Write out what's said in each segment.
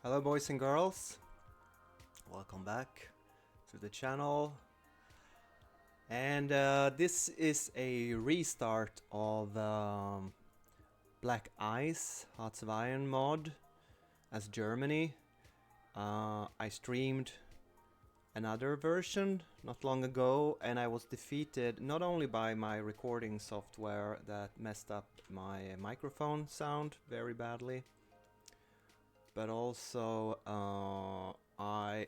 Hello boys and girls, welcome back to the channel. And this is a restart of Black Ice Hearts of Iron mod as Germany. I streamed another version not long ago and I was defeated not only by my recording software that messed up my microphone sound very badly, but also I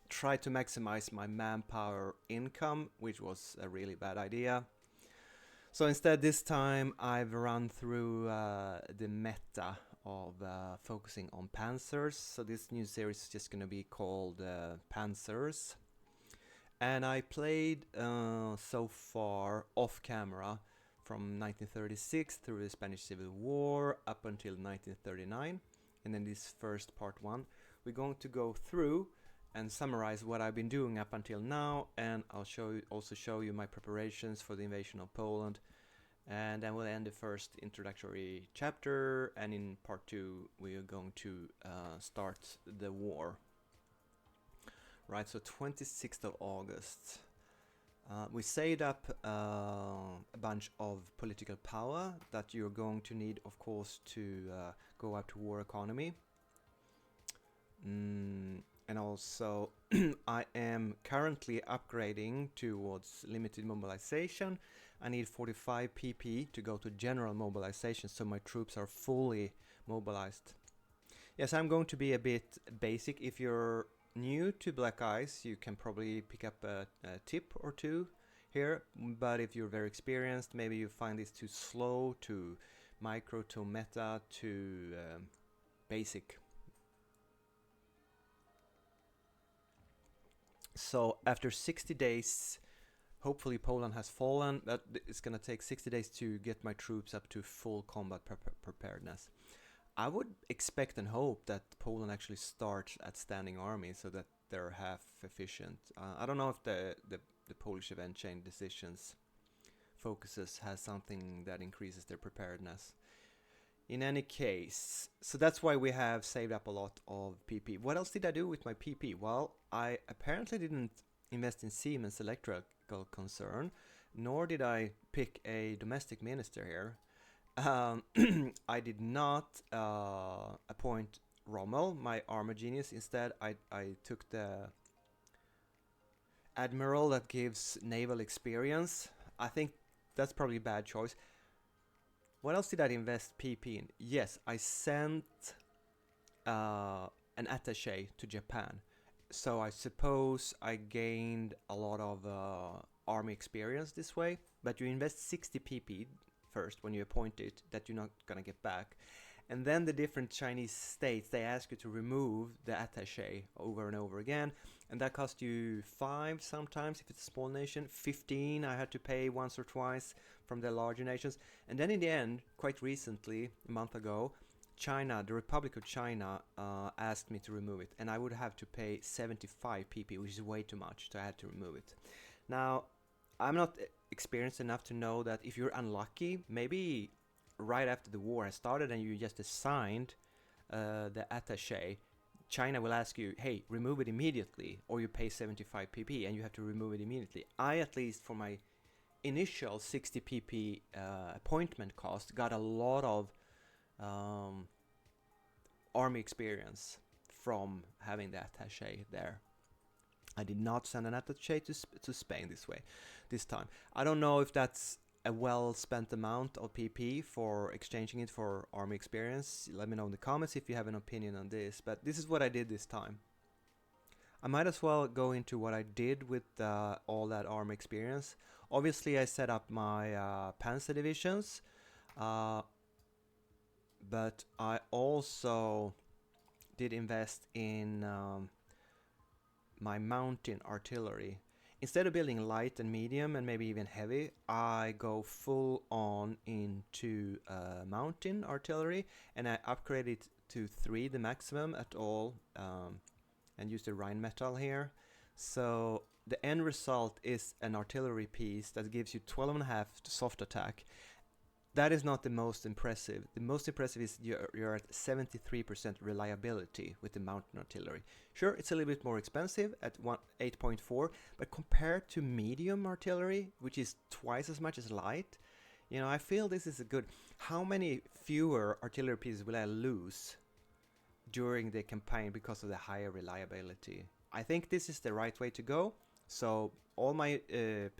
tried to maximize my manpower income, which was a really bad idea. So instead this time I've run through the meta of focusing on Panzers. So this new series is just going to be called Panzers. And I played so far off camera from 1936 through the Spanish Civil War up until 1939. And then this first part 1, we're going to go through and summarize what I've been doing up until now, and I'll also show you my preparations for the invasion of Poland, and then we'll end the first introductory chapter, and in part 2 we are going to start the war. Right, so 26th of August. We saved up a bunch of political power that you're going to need, of course, to go up to war economy. And also I am currently upgrading towards limited mobilization. I need 45 PP to go to general mobilization, so my troops are fully mobilized. Yes, I'm going to be a bit basic. If you're new to Black Ice, you can probably pick up a tip or two here, but if you're very experienced, maybe you find this too slow, too micro, too meta, too basic. So after 60 days, hopefully Poland has fallen, but it's gonna take 60 days to get my troops up to full combat preparedness. I would expect and hope that Poland actually starts at standing army so that they're half efficient. I don't know if the Polish event chain decisions focuses has something that increases their preparedness. In any case, so that's why we have saved up a lot of PP. What else did I do with my PP? Well, I apparently didn't invest in Siemens electrical concern, nor did I pick a domestic minister here. I did not appoint Rommel, my armor genius. Instead, I took the admiral that gives naval experience. I think that's probably a bad choice. What else did I invest PP in? Yes, I sent an attaché to Japan. So I suppose I gained a lot of army experience this way. But you invest 60 PP first when you appoint it, that you're not gonna get back. And then the different Chinese states, they ask you to remove the attaché over and over again. And that cost you 5 sometimes if it's a small nation, 15 I had to pay once or twice from the larger nations. And then in the end, quite recently, a month ago, China, the Republic of China, asked me to remove it. And I would have to pay 75 PP, which is way too much, so I had to remove it. Now, I'm not experienced enough to know that if you're unlucky, maybe right after the war has started and you just assigned the attaché, China will ask you, hey, remove it immediately, or you pay 75 PP and you have to remove it immediately. I, at least for my initial 60 PP appointment cost, got a lot of army experience from having the attaché there. I did not send an attaché to Spain this time. I don't know if that's a well-spent amount of PP for exchanging it for army experience. Let me know in the comments if you have an opinion on this, but this is what I did this time. I might as well go into what I did with all that army experience. Obviously I set up my Panzer divisions, but I also did invest in my mountain artillery. Instead of building light and medium and maybe even heavy, I go full on into mountain artillery, and I upgrade it to 3, the maximum at all, and use the Rheinmetall here. So the end result is an artillery piece that gives you 12.5 soft attack that is not the most impressive. The most impressive is you're at 73% reliability with the mountain artillery. Sure, it's a little bit more expensive at 8.4, but compared to medium artillery, which is twice as much as light, I feel this is a good. How many fewer artillery pieces will I lose during the campaign because of the higher reliability? I think this is the right way to go. So all my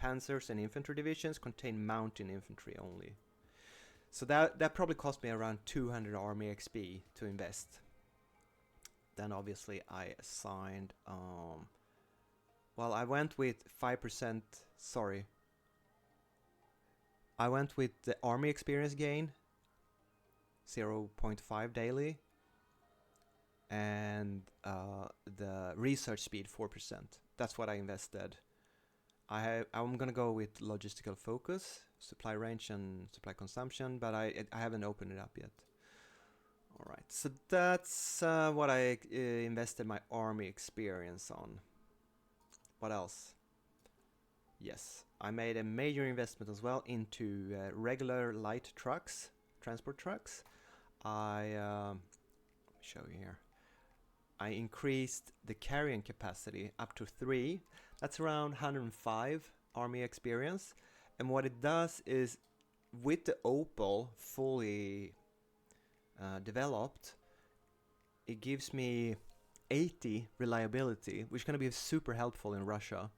Panzers and infantry divisions contain mountain infantry only. So that probably cost me around 200 army XP to invest. Then obviously I assigned, well, I went with 5%, sorry. I went with the army experience gain, 0.5 daily, and the research speed 4%. That's what I invested. I'm gonna go with logistical focus, supply range and supply consumption, but I haven't opened it up yet. All right, so that's what I invested my army experience on. What else? Yes, I made a major investment as well into regular light trucks, transport trucks. Let me show you here. I increased the carrying capacity up to 3. That's around 105 army experience. And what it does is, with the Opal fully developed, it gives me 80 reliability, which is going to be super helpful in Russia.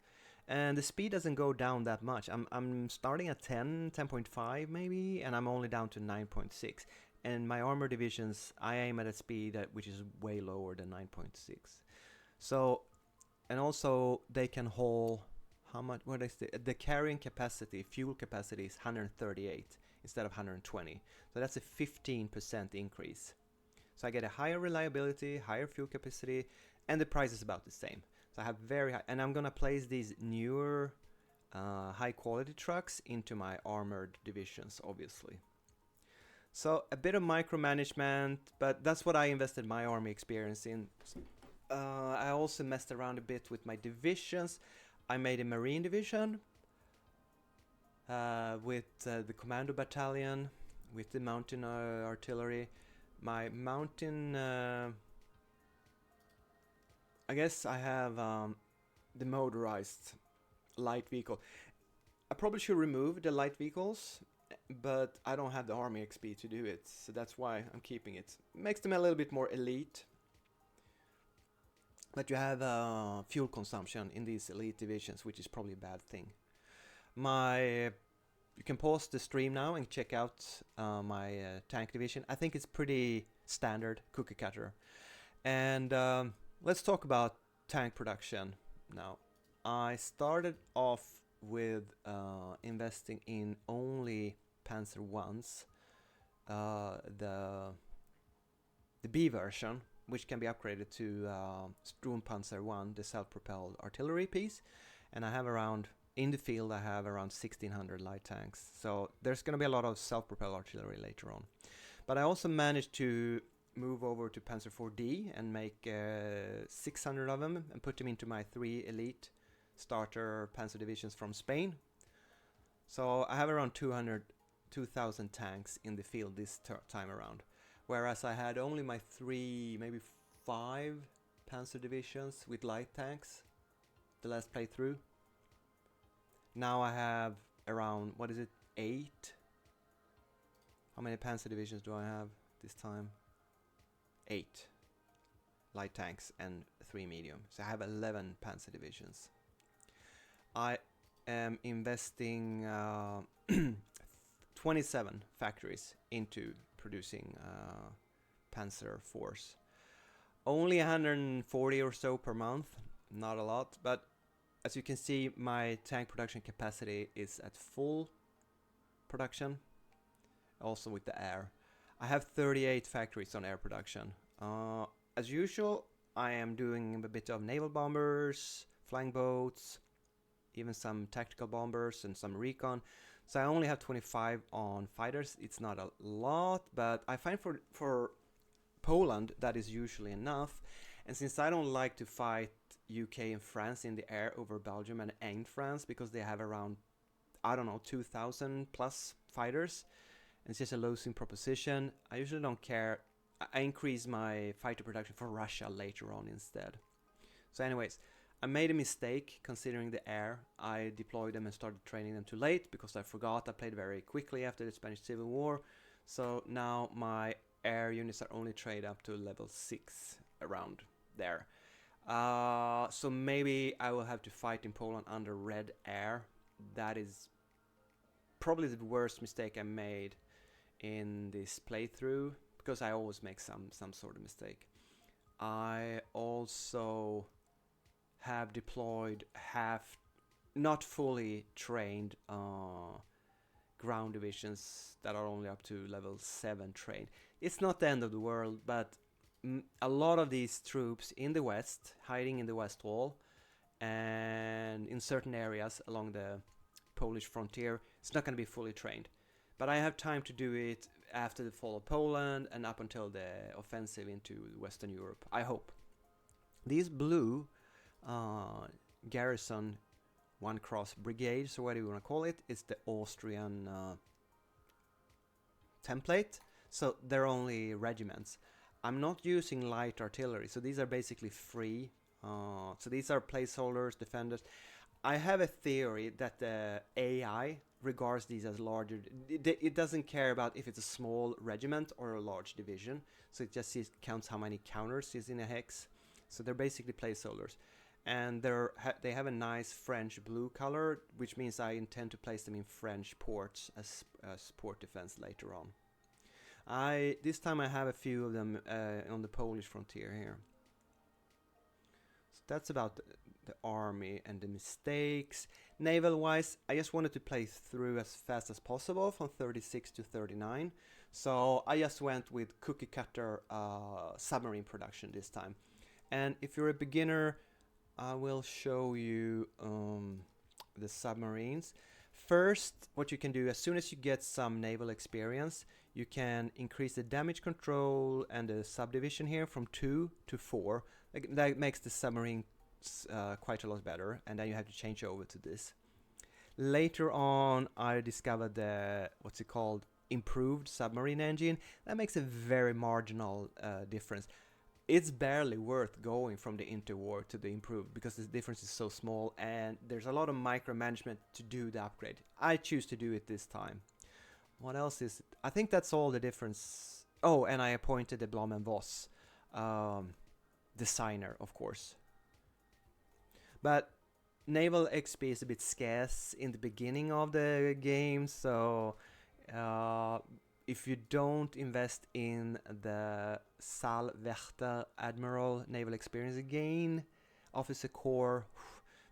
And the speed doesn't go down that much. I'm starting at 10.5 maybe, and I'm only down to 9.6. And my armor divisions, I aim at a speed which is way lower than 9.6. So, and also they can haul, how much, what is the carrying capacity, fuel capacity is 138 instead of 120. So that's a 15% increase. So I get a higher reliability, higher fuel capacity, and the price is about the same. So I have very high, and I'm gonna place these newer high quality trucks into my armored divisions, obviously. So a bit of micromanagement, but that's what I invested my army experience in. I also messed around a bit with my divisions. I made a marine division with the commando battalion, with the mountain artillery. My mountain, I guess I have the motorized light vehicle. I probably should remove the light vehicles, but I don't have the army XP to do it, so that's why I'm keeping it. Makes them a little bit more elite. But you have fuel consumption in these elite divisions, which is probably a bad thing. You can pause the stream now and check out my tank division. I think it's pretty standard cookie cutter. And let's talk about tank production now. I started off with investing in only Panzer 1s, the B version, which can be upgraded to Sturmpanzer 1, the self-propelled artillery piece. And I have around, in the field, I have around 1600 light tanks. So there's going to be a lot of self-propelled artillery later on. But I also managed to move over to Panzer 4D and make 600 of them and put them into my 3 elite starter Panzer divisions from Spain. So I have around 2,000 tanks in the field this time around. Whereas I had only my 3, maybe 5 Panzer divisions with light tanks the last playthrough. Now I have around, 8? How many Panzer divisions do I have this time? 8 light tanks and 3 medium. So I have 11 Panzer divisions. I am investing 27 factories into producing Panzer Force. Only 140 or so per month, not a lot, but as you can see, my tank production capacity is at full production, also with the air. I have 38 factories on air production. As usual, I am doing a bit of naval bombers, flying boats, even some tactical bombers and some recon. So I only have 25 on fighters. It's not a lot, but I find for Poland that is usually enough. And since I don't like to fight UK and France in the air over Belgium and France because they have around, I don't know, 2,000 plus fighters, It's just a losing proposition. I usually don't care. I increase my fighter production for Russia later on instead. So anyways, I made a mistake considering the air. I deployed them and started training them too late because I forgot. I played very quickly after the Spanish Civil War. So now my air units are only trained up to level 6 around there. So maybe I will have to fight in Poland under red air. That is probably the worst mistake I made in this playthrough, because I always make some sort of mistake. I also have deployed half, not fully trained ground divisions that are only up to level 7 trained. It's not the end of the world, but a lot of these troops in the west, hiding in the west wall and in certain areas along the Polish frontier, it's not going to be fully trained. But I have time to do it after the fall of Poland and up until the offensive into Western Europe, I hope. These blue garrison one cross brigades, or what do you want to call it, is the Austrian template, so they're only regiments. I'm not using light artillery, so these are basically free. So these are placeholders, defenders. I have a theory that the AI regards these as larger. It doesn't care about if it's a small regiment or a large division, so it just counts how many counters is in a hex. So they're basically placeholders, and they have a nice French blue color, which means I intend to place them in French ports as port defense later on. This time I have a few of them on the Polish frontier here. So that's about the army and the mistakes. Naval wise, I just wanted to play through as fast as possible from 36 to 39. So I just went with cookie cutter submarine production this time. And if you're a beginner, I will show you the submarines. First, what you can do, as soon as you get some naval experience, you can increase the damage control and the subdivision here from 2 to 4. That makes the submarine quite a lot better, and then you have to change over to this. Later on, I discovered the, what's it called, improved submarine engine. That makes a very marginal difference. It's barely worth going from the interwar to the improved because the difference is so small, and there's a lot of micromanagement to do the upgrade. I choose to do it this time. What else is it? I think that's all the difference. Oh, and I appointed the Blom and Voss designer, of course. But naval XP is a bit scarce in the beginning of the game, so if you don't invest in the Salwächter Admiral Naval Experience Gain, Officer Corps,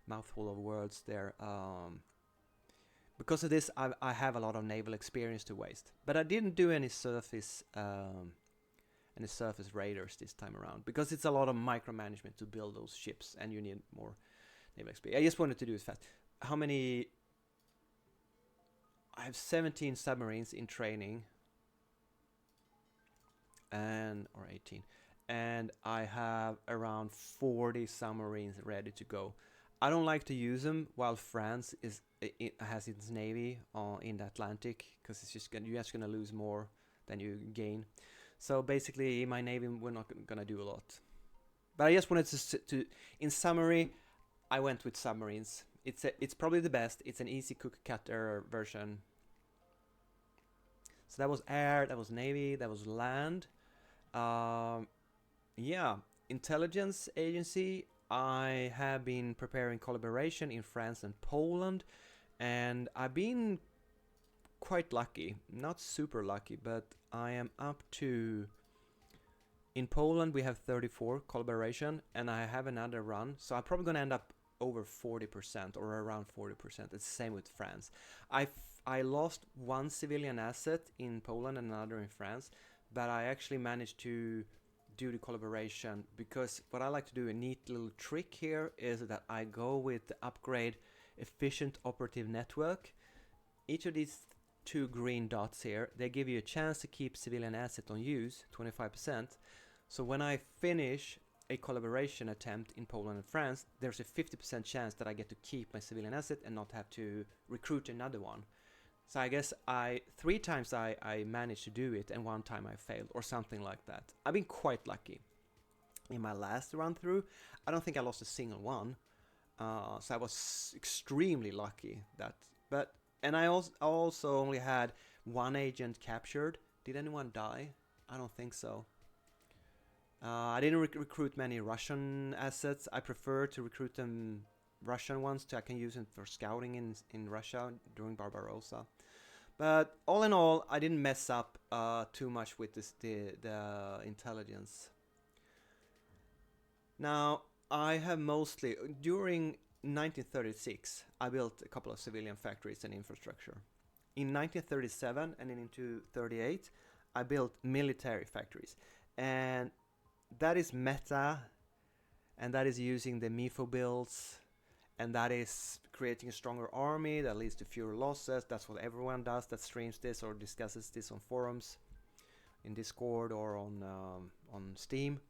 mouthful of words there. Because of this, I have a lot of naval experience to waste. But I didn't do any surface raiders this time around, because it's a lot of micromanagement to build those ships, and you need more naval experience. I just wanted to do it fast. How many? I have 17 submarines in training. Or 18, and I have around 40 submarines ready to go. I don't like to use them while France has its navy in the Atlantic, because you're just gonna lose more than you gain. So basically, my navy, we're not gonna do a lot. But I just wanted to in summary, I went with submarines. It's probably the best. It's an easy cookie cutter version. So that was air, that was navy, that was land. Yeah, intelligence agency. I have been preparing collaboration in France and Poland, and I've been quite lucky. Not super lucky, but I am up to... In Poland we have 34 collaboration, and I have another run, so I'm probably gonna end up over 40% or around 40%. It's the same with France. I lost one civilian asset in Poland and another in France, but I actually managed to do the collaboration, because what I like to do, a neat little trick here, is that I go with the upgrade efficient operative network. Each of these 2 green dots here, they give you a chance to keep civilian asset on use, 25%. So when I finish a collaboration attempt in Poland and France, there's a 50% chance that I get to keep my civilian asset and not have to recruit another one. So I guess three times I managed to do it, and one time I failed, or something like that. I've been quite lucky. In my last run through, I don't think I lost a single one. So I was extremely lucky that. But and I also only had one agent captured. Did anyone die? I don't think so. I didn't recruit many Russian assets. I prefer to recruit them Russian ones so I can use them for scouting in Russia during Barbarossa. But all in all, I didn't mess up too much with the intelligence. Now, I have mostly, during 1936, I built a couple of civilian factories and infrastructure. In 1937 and into 38, I built military factories. And that is meta, and that is using the MIFO builds, and that is creating a stronger army that leads to fewer losses. That's what everyone does that streams this or discusses this on forums, in Discord or on Steam.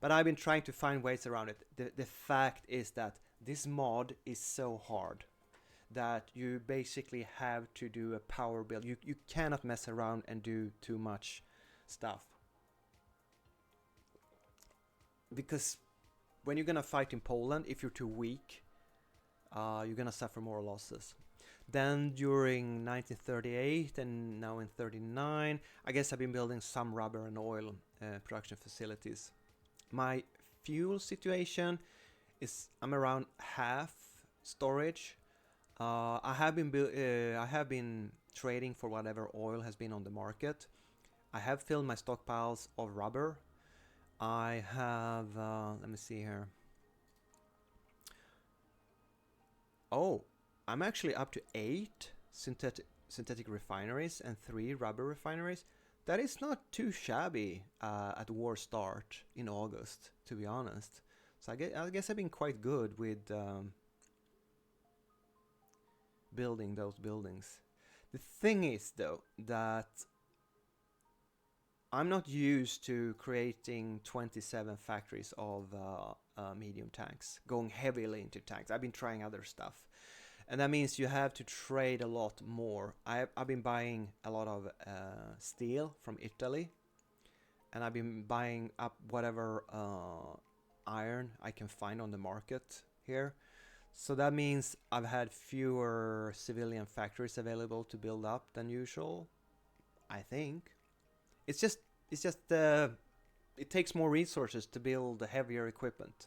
But I've been trying to find ways around it. The fact is that this mod is so hard that you basically have to do a power build. You cannot mess around and do too much stuff. Because when you're gonna fight in Poland, if you're too weak, you're gonna suffer more losses. Then during 1938 and now in 39, I guess I've been building some rubber and oil production facilities. My fuel situation is I'm around half storage. I have been trading for whatever oil has been on the market. I have filled my stockpiles of rubber. I have let me see here. Oh, I'm actually up to 8 synthetic refineries and 3 rubber refineries. That is not too shabby at war start in August, to be honest. So I guess I've been quite good with building those buildings. The thing is, though, that I'm not used to creating 27 factories of medium tanks, going heavily into tanks. I've been trying other stuff. And that means you have to trade a lot more. I've been buying a lot of steel from Italy. And I've been buying up whatever iron I can find on the market here. So that means I've had fewer civilian factories available to build up than usual, I think. It takes more resources to build heavier equipment.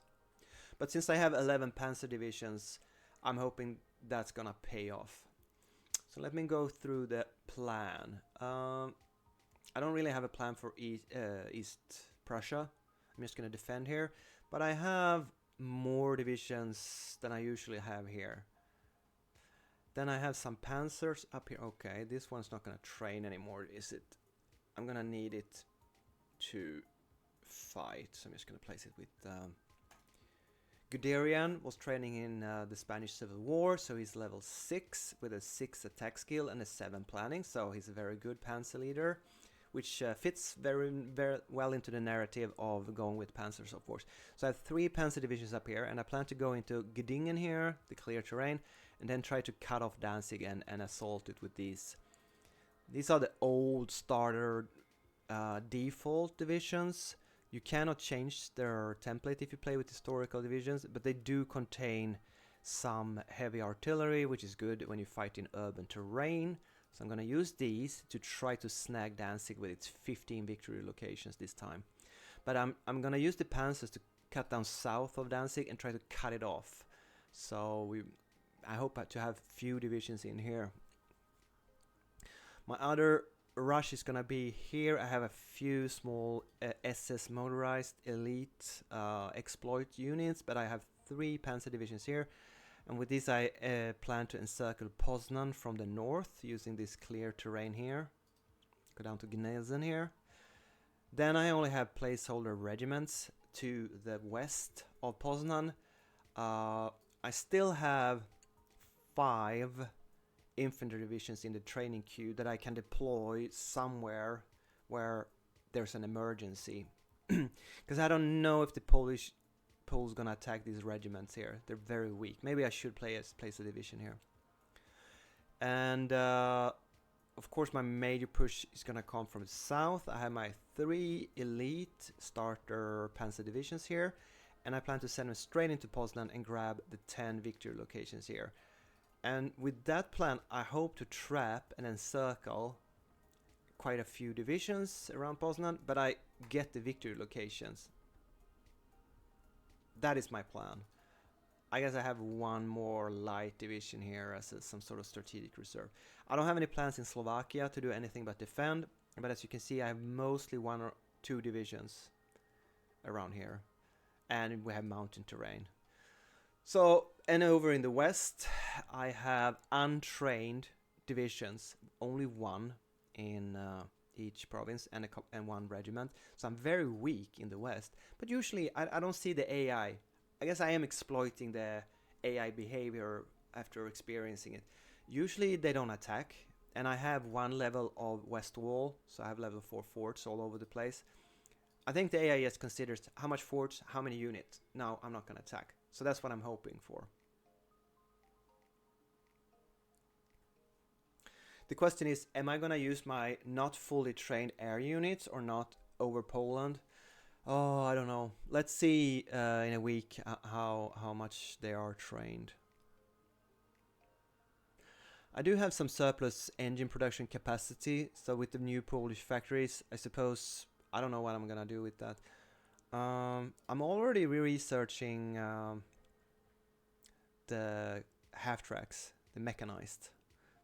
But since I have 11 Panzer divisions, I'm hoping that's gonna pay off. So let me go through the plan. I don't really have a plan for East Prussia. I'm just gonna defend here. But I have more divisions than I usually have here. Then I have some Panzers up here. Okay, this one's not gonna train anymore, is it? I'm gonna need it to fight, so I'm just gonna place it with Guderian was training in the Spanish Civil War, so he's level 6 with a 6 attack skill and a 7 planning, so he's a very good panzer leader, which fits very well into the narrative of going with panzers, of course. So I have 3 panzer divisions up here, and I plan to go into Gdingen here, the clear terrain, and then try to cut off Danzig and assault it with these. These are the old starter default divisions. You cannot change their template if you play with historical divisions, but they do contain some heavy artillery, which is good when you fight in urban terrain. So I'm going to use these to try to snag Danzig with its 15 victory locations this time. But I'm going to use the Panzers to cut down south of Danzig and try to cut it off. So I hope to have few divisions in here. My other rush is gonna be here. I have a few small SS motorized elite exploit units, but I have 3 panzer divisions here, and with this I plan to encircle Poznan from the north using this clear terrain here. Go down to Gnesen here. Then I only have placeholder regiments to the west of Poznan. I still have 5 infantry divisions in the training queue that I can deploy somewhere where there's an emergency. Because I don't know if the Poles gonna attack these regiments here. They're very weak. Maybe I should place a division here. And of course, my major push is gonna come from the south. I have my 3 elite starter Panzer divisions here, and I plan to send them straight into Poznan and grab the 10 victory locations here. And with that plan, I hope to trap and encircle quite a few divisions around Poznan, but I get the victory locations. That is my plan. I guess I have one more light division here as some sort of strategic reserve. I don't have any plans in Slovakia to do anything but defend, but as you can see, I have mostly 1 or 2 divisions around here, and we have mountain terrain. So, and over in the west, I have untrained divisions, only 1 in each province and 1 regiment. So I'm very weak in the west, but usually I don't see the AI. I guess I am exploiting the AI behavior after experiencing it. Usually they don't attack, and I have 1 level of west wall, so I have level 4 forts all over the place. I think the AI just considers how much forts, how many units. No, I'm not gonna attack. So that's what I'm hoping for. The question is, am I gonna use my not fully trained air units or not over Poland? Oh, I don't know. Let's see in a week how much they are trained. I do have some surplus engine production capacity, so with the new Polish factories, I suppose, I don't know what I'm gonna do with that. I'm already researching the half tracks, the mechanized.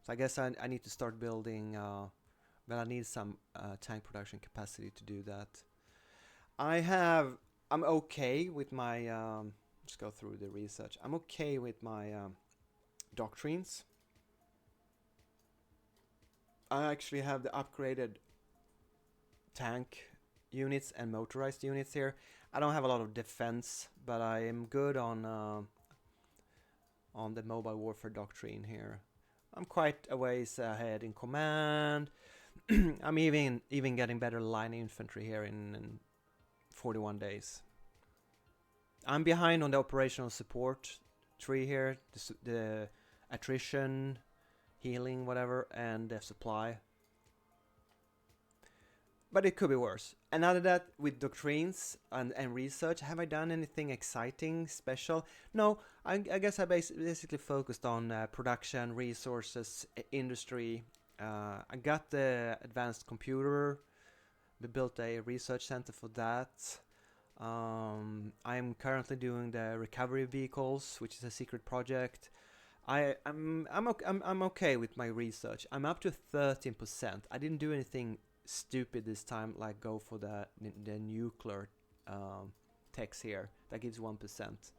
So I guess I need to start building, but I need some tank production capacity to do that. I'm okay with my, just go through the research. I'm okay with my doctrines. I actually have the upgraded tank units and motorized units here. I don't have a lot of defense, but I am good on the mobile warfare doctrine here. I'm quite a ways ahead in command. I'm even getting better line infantry here in 41 days. I'm behind on the operational support tree here, the attrition, healing, whatever, and the supply. But it could be worse. And other than that, with doctrines and research, have I done anything exciting, special? No, I guess I basically focused on production, resources, industry. I got the advanced computer. We built a research center for that. I'm currently doing the recovery vehicles, which is a secret project. I'm okay with my research. I'm up to 13%. I didn't do anything stupid this time, like go for the nuclear techs here. That gives 1%.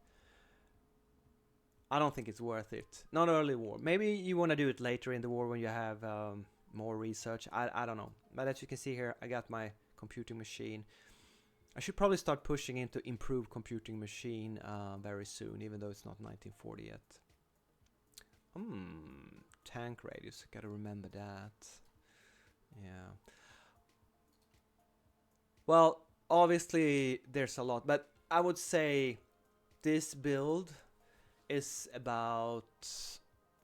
I don't think it's worth it. Not early war. Maybe you want to do it later in the war when you have more research. I don't know. But as you can see here, I got my computing machine. I should probably start pushing into improved computing machine very soon, even though it's not 1940 yet. Tank radius. Gotta remember that. Yeah. Well, obviously there's a lot, but I would say this build is about,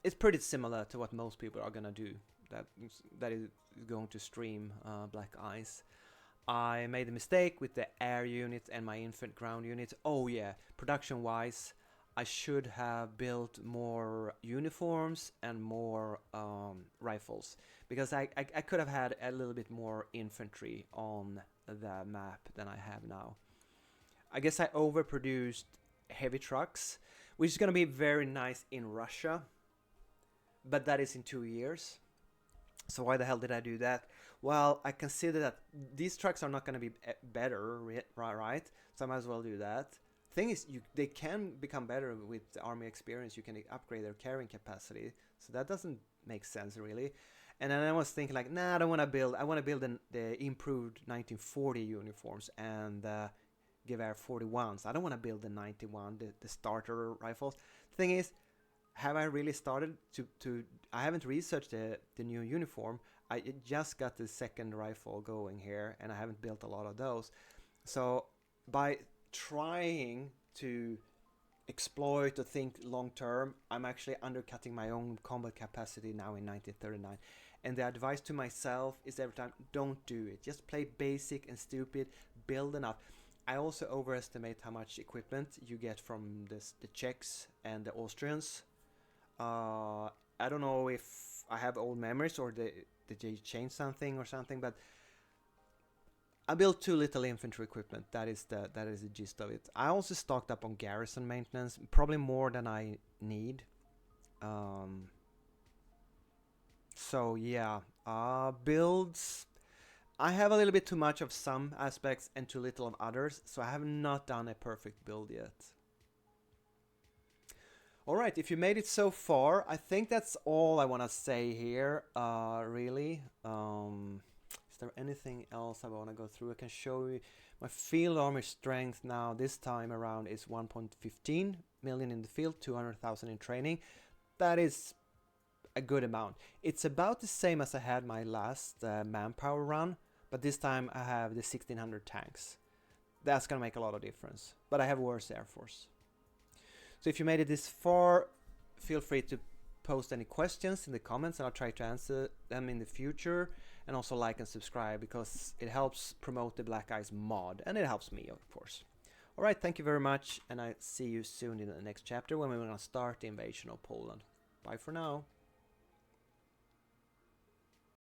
it's pretty similar to what most people are gonna do that is going to stream Black Ice. I made a mistake with the air units and my infant ground units. Oh yeah, production wise, I should have built more uniforms and more rifles, because I could have had a little bit more infantry on the map than I have now. I guess I overproduced heavy trucks, which is going to be very nice in Russia, but that is in 2 years. So why the hell did I do that? Well, I consider that these trucks are not going to be better, right? So I might as well do that. Thing is, they can become better with army experience. You can upgrade their carrying capacity, so that doesn't make sense really. And then I was thinking like, nah, I don't want to build. I want to build the improved 1940 uniforms and give air 41s. I don't want to build the 91, the starter rifles. Thing is, have I really started to I haven't researched the new uniform. I just got the second rifle going here, and I haven't built a lot of those. So by trying to exploit or think long term, I'm actually undercutting my own combat capacity now in 1939. And the advice to myself is every time, don't do it. Just play basic and stupid, build enough. I also overestimate how much equipment you get from the Czechs and the Austrians. I don't know if I have old memories or did they change something or something, but I built too little infantry equipment. That is the gist of it. I also stocked up on garrison maintenance, probably more than I need. So yeah, builds. I have a little bit too much of some aspects and too little of others, so I have not done a perfect build yet. Alright, if you made it so far, I think that's all I want to say here, really. Is there anything else I want to go through? I can show you my field army strength now. This time around is 1.15 million in the field, 200,000 in training. That is a good amount. It's about the same as I had my last manpower run, but this time I have the 1600 tanks. That's gonna make a lot of difference, but I have worse air force. So if you made it this far, feel free to post any questions in the comments and I'll try to answer them in the future. And also like and subscribe because it helps promote the Black Eyes mod and it helps me, of course. Alright, thank you very much and I see you soon in the next chapter when we're gonna start the invasion of Poland. Bye for now.